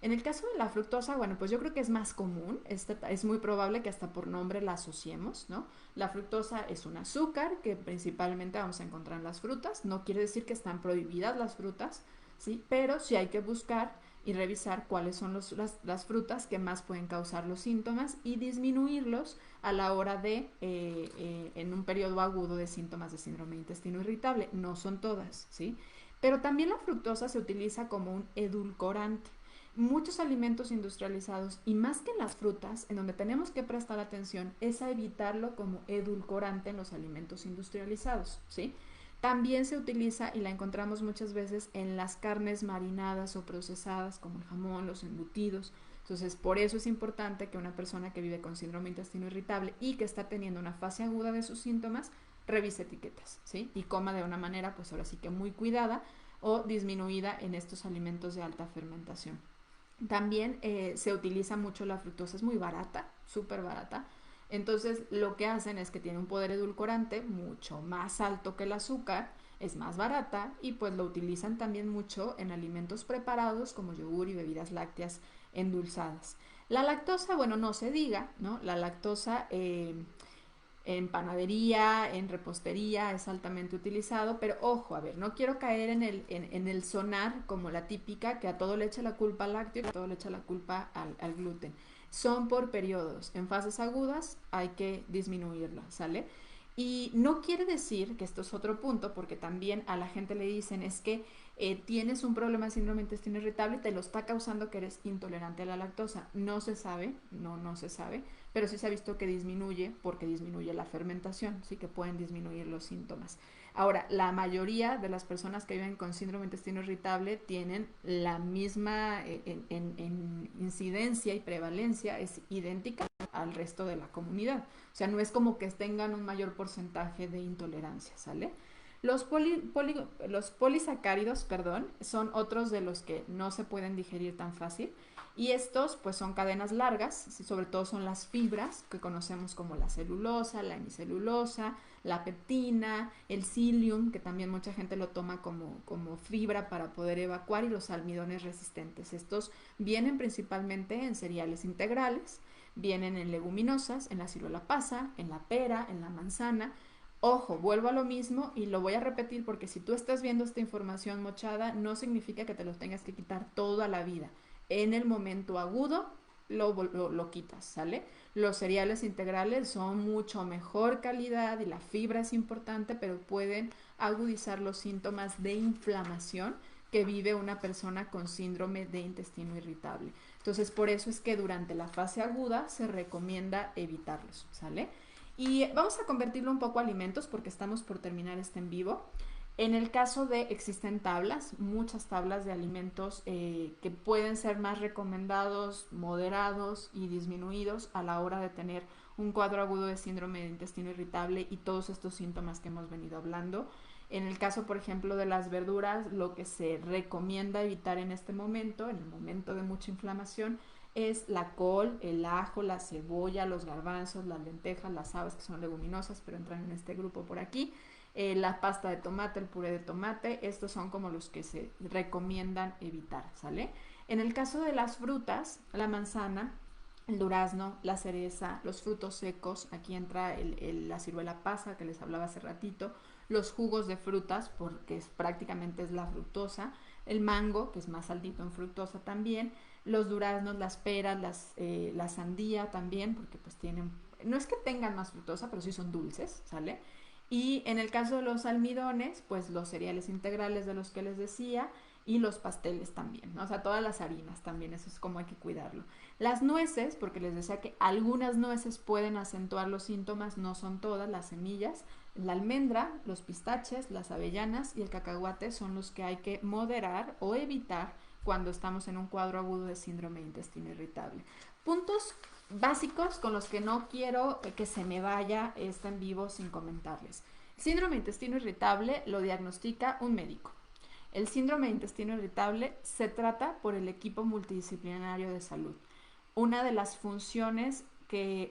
En el caso de la fructosa, bueno, pues yo creo que es más común, es muy probable que hasta por nombre la asociemos, ¿no? La fructosa es un azúcar que principalmente vamos a encontrar en las frutas, no quiere decir que están prohibidas las frutas, ¿sí? Pero sí hay que buscar y revisar cuáles son las frutas que más pueden causar los síntomas y disminuirlos a la hora de, en un periodo agudo de síntomas de síndrome de intestino irritable. No son todas, ¿sí? Pero también la fructosa se utiliza como un edulcorante. Muchos alimentos industrializados y más que en las frutas, en donde tenemos que prestar atención, es a evitarlo como edulcorante en los alimentos industrializados, ¿sí? También se utiliza y la encontramos muchas veces en las carnes marinadas o procesadas como el jamón, los embutidos. Entonces, por eso es importante que una persona que vive con síndrome de intestino irritable y que está teniendo una fase aguda de sus síntomas, revise etiquetas, ¿sí? Y coma de una manera, pues ahora sí que muy cuidada o disminuida en estos alimentos de alta fermentación. También se utiliza mucho la fructosa, es muy barata, súper barata. Entonces lo que hacen es que tiene un poder edulcorante mucho más alto que el azúcar, es más barata y pues lo utilizan también mucho en alimentos preparados como yogur y bebidas lácteas endulzadas. La lactosa, bueno, no se diga, ¿no? La lactosa en panadería, en repostería, es altamente utilizado, pero ojo, a ver, no quiero caer en el sonar como la típica que a todo le echa la culpa al lácteo y que a todo le echa la culpa al gluten. Son por periodos, en fases agudas hay que disminuirla, ¿sale? Y no quiere decir que esto es otro punto, porque también a la gente le dicen es que tienes un problema de síndrome de intestino irritable y te lo está causando que eres intolerante a la lactosa. No se sabe, no se sabe, pero sí se ha visto que disminuye porque disminuye la fermentación, sí que pueden disminuir los síntomas. Ahora, la mayoría de las personas que viven con síndrome de intestino irritable tienen la misma en incidencia y prevalencia, es idéntica al resto de la comunidad. O sea, no es como que tengan un mayor porcentaje de intolerancia, ¿sale? Los polisacáridos, son otros de los que no se pueden digerir tan fácil. Y estos pues son cadenas largas, sobre todo son las fibras que conocemos como la celulosa, la hemicelulosa, la peptina, el psyllium, que también mucha gente lo toma como fibra para poder evacuar, y los almidones resistentes. Estos vienen principalmente en cereales integrales, vienen en leguminosas, en la ciruela pasa, en la pera, en la manzana. Ojo, vuelvo a lo mismo y lo voy a repetir porque si tú estás viendo esta información mochada, no significa que te lo tengas que quitar toda la vida. En el momento agudo lo quitas, ¿sale? Los cereales integrales son mucho mejor calidad y la fibra es importante, pero pueden agudizar los síntomas de inflamación que vive una persona con síndrome de intestino irritable. Entonces, por eso es que durante la fase aguda se recomienda evitarlos, ¿sale? Y vamos a convertirlo un poco a alimentos porque estamos por terminar este en vivo. En el caso de, existen tablas, muchas tablas de alimentos que pueden ser más recomendados, moderados y disminuidos a la hora de tener un cuadro agudo de síndrome de intestino irritable y todos estos síntomas que hemos venido hablando. En el caso, por ejemplo, de las verduras, lo que se recomienda evitar en este momento, en el momento de mucha inflamación, es la col, el ajo, la cebolla, los garbanzos, las lentejas, las habas, que son leguminosas, pero entran en este grupo por aquí, la pasta de tomate, el puré de tomate. Estos son como los que se recomiendan evitar, ¿sale? En el caso de las frutas, la manzana, el durazno, la cereza, los frutos secos, aquí entra la ciruela pasa que les hablaba hace ratito, los jugos de frutas, porque prácticamente es la fructosa, el mango, que es más altito en fructosa también, los duraznos, las peras, la sandía también, porque pues tienen, no es que tengan más fructosa, pero sí son dulces, ¿sale? Y en el caso de los almidones, pues los cereales integrales de los que les decía, y los pasteles también, ¿no? O sea, todas las harinas también, eso es como hay que cuidarlo. Las nueces, porque les decía que algunas nueces pueden acentuar los síntomas, no son todas, las semillas, la almendra, los pistaches, las avellanas y el cacahuate son los que hay que moderar o evitar cuando estamos en un cuadro agudo de síndrome de intestino irritable. Puntos básicos con los que no quiero que se me vaya este en vivo sin comentarles. Síndrome de intestino irritable lo diagnostica un médico. El síndrome de intestino irritable se trata por el equipo multidisciplinario de salud. Una de las funciones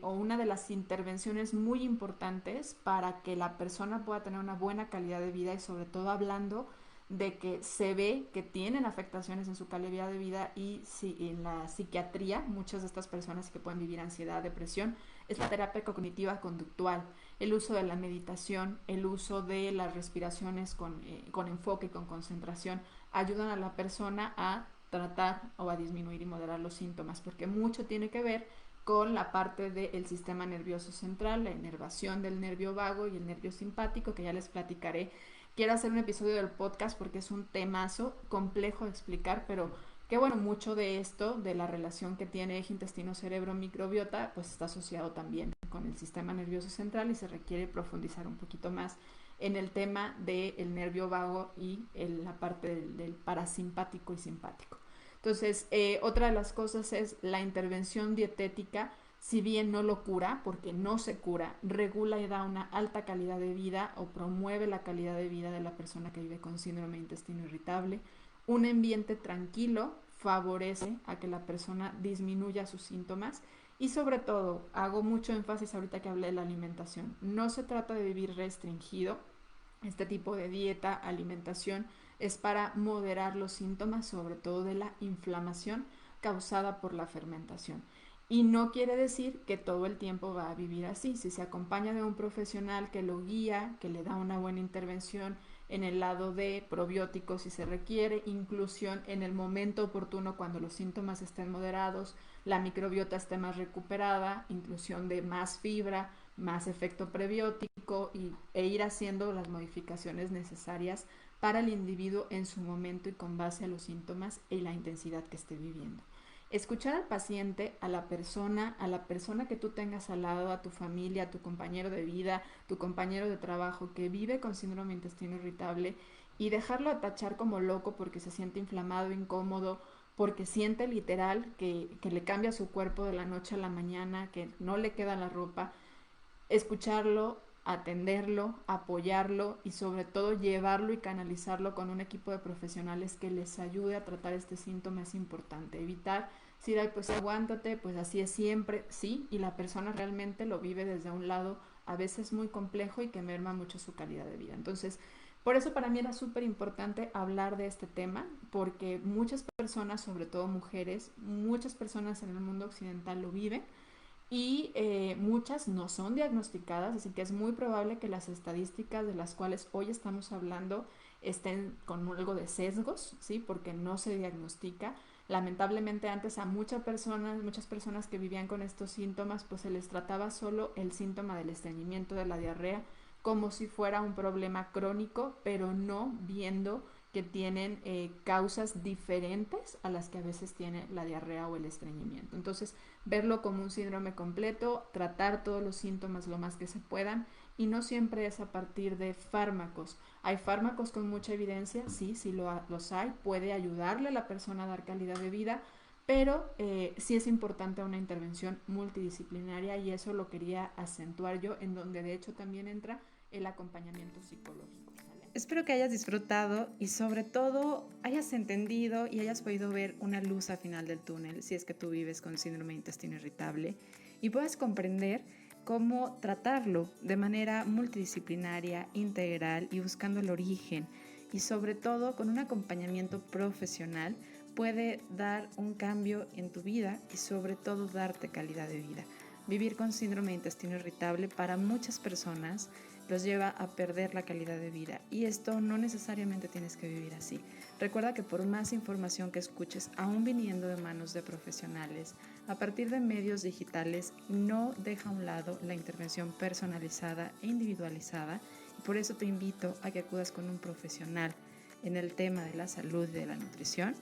o una de las intervenciones muy importantes para que la persona pueda tener una buena calidad de vida, y sobre todo hablando de que se ve que tienen afectaciones en su calidad de vida y en la psiquiatría, muchas de estas personas que pueden vivir ansiedad, depresión, es la terapia cognitiva conductual, el uso de la meditación, el uso de las respiraciones con enfoque y con concentración, ayudan a la persona a tratar o a disminuir y moderar los síntomas, porque mucho tiene que ver con la parte del sistema nervioso central, la inervación del nervio vago y el nervio simpático, que ya les platicaré. Quiero hacer un episodio del podcast porque es un temazo complejo de explicar, pero que bueno, mucho de esto, de la relación que tiene eje intestino-cerebro-microbiota, pues está asociado también con el sistema nervioso central y se requiere profundizar un poquito más en el tema del nervio vago y en la parte del parasimpático y simpático. Entonces, otra de las cosas es la intervención dietética. Si bien no lo cura, porque no se cura, regula y da una alta calidad de vida o promueve la calidad de vida de la persona que vive con síndrome de intestino irritable. Un ambiente tranquilo favorece a que la persona disminuya sus síntomas y sobre todo, hago mucho énfasis ahorita que hablé de la alimentación, no se trata de vivir restringido. Este tipo de dieta, alimentación, es para moderar los síntomas, sobre todo de la inflamación causada por la fermentación. Y no quiere decir que todo el tiempo va a vivir así. Si se acompaña de un profesional que lo guía, que le da una buena intervención en el lado de probióticos si se requiere, inclusión en el momento oportuno cuando los síntomas estén moderados, la microbiota esté más recuperada, inclusión de más fibra, más efecto prebiótico e ir haciendo las modificaciones necesarias para el individuo en su momento y con base a los síntomas y la intensidad que esté viviendo. Escuchar al paciente, a la persona que tú tengas al lado, a tu familia, a tu compañero de vida, tu compañero de trabajo que vive con síndrome de intestino irritable, y dejarlo atachar como loco porque se siente inflamado, incómodo, porque siente literal que le cambia su cuerpo de la noche a la mañana, que no le queda la ropa. Escucharlo, atenderlo, apoyarlo y sobre todo llevarlo y canalizarlo con un equipo de profesionales que les ayude a tratar este síntoma es importante. Evitar decir, ay, pues aguántate, pues así es siempre, sí, y la persona realmente lo vive desde un lado a veces muy complejo y que merma mucho su calidad de vida. Entonces, por eso para mí era súper importante hablar de este tema, porque muchas personas, sobre todo mujeres, muchas personas en el mundo occidental lo viven y muchas no son diagnosticadas, así que es muy probable que las estadísticas de las cuales hoy estamos hablando estén con algo de sesgos, ¿sí? Porque no se diagnostica. Lamentablemente antes a muchas personas que vivían con estos síntomas, pues se les trataba solo el síntoma del estreñimiento, de la diarrea, como si fuera un problema crónico, pero no viendo que tienen causas diferentes a las que a veces tiene la diarrea o el estreñimiento. Entonces, verlo como un síndrome completo, tratar todos los síntomas lo más que se puedan, y no siempre es a partir de fármacos. Hay fármacos con mucha evidencia, sí los hay, puede ayudarle a la persona a dar calidad de vida, pero sí es importante una intervención multidisciplinaria, y eso lo quería acentuar yo, en donde de hecho también entra el acompañamiento psicológico. Espero que hayas disfrutado y sobre todo hayas entendido y hayas podido ver una luz al final del túnel si es que tú vives con síndrome de intestino irritable y puedas comprender cómo tratarlo de manera multidisciplinaria, integral y buscando el origen, y sobre todo con un acompañamiento profesional puede dar un cambio en tu vida y sobre todo darte calidad de vida. Vivir con síndrome de intestino irritable para muchas personas los lleva a perder la calidad de vida, y esto no necesariamente tienes que vivir así. Recuerda que por más información que escuches, aún viniendo de manos de profesionales, a partir de medios digitales, no deja a un lado la intervención personalizada e individualizada, y por eso te invito a que acudas con un profesional en el tema de la salud y de la nutrición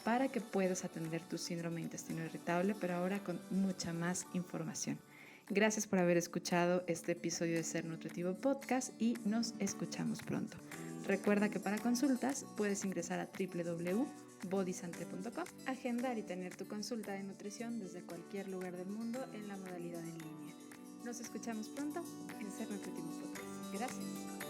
para que puedas atender tu síndrome de intestino irritable, pero ahora con mucha más información. Gracias por haber escuchado este episodio de Ser Nutritivo Podcast y nos escuchamos pronto. Recuerda que para consultas puedes ingresar a www.bodysante.com, agendar y tener tu consulta de nutrición desde cualquier lugar del mundo en la modalidad en línea. Nos escuchamos pronto en Ser Nutritivo Podcast. Gracias.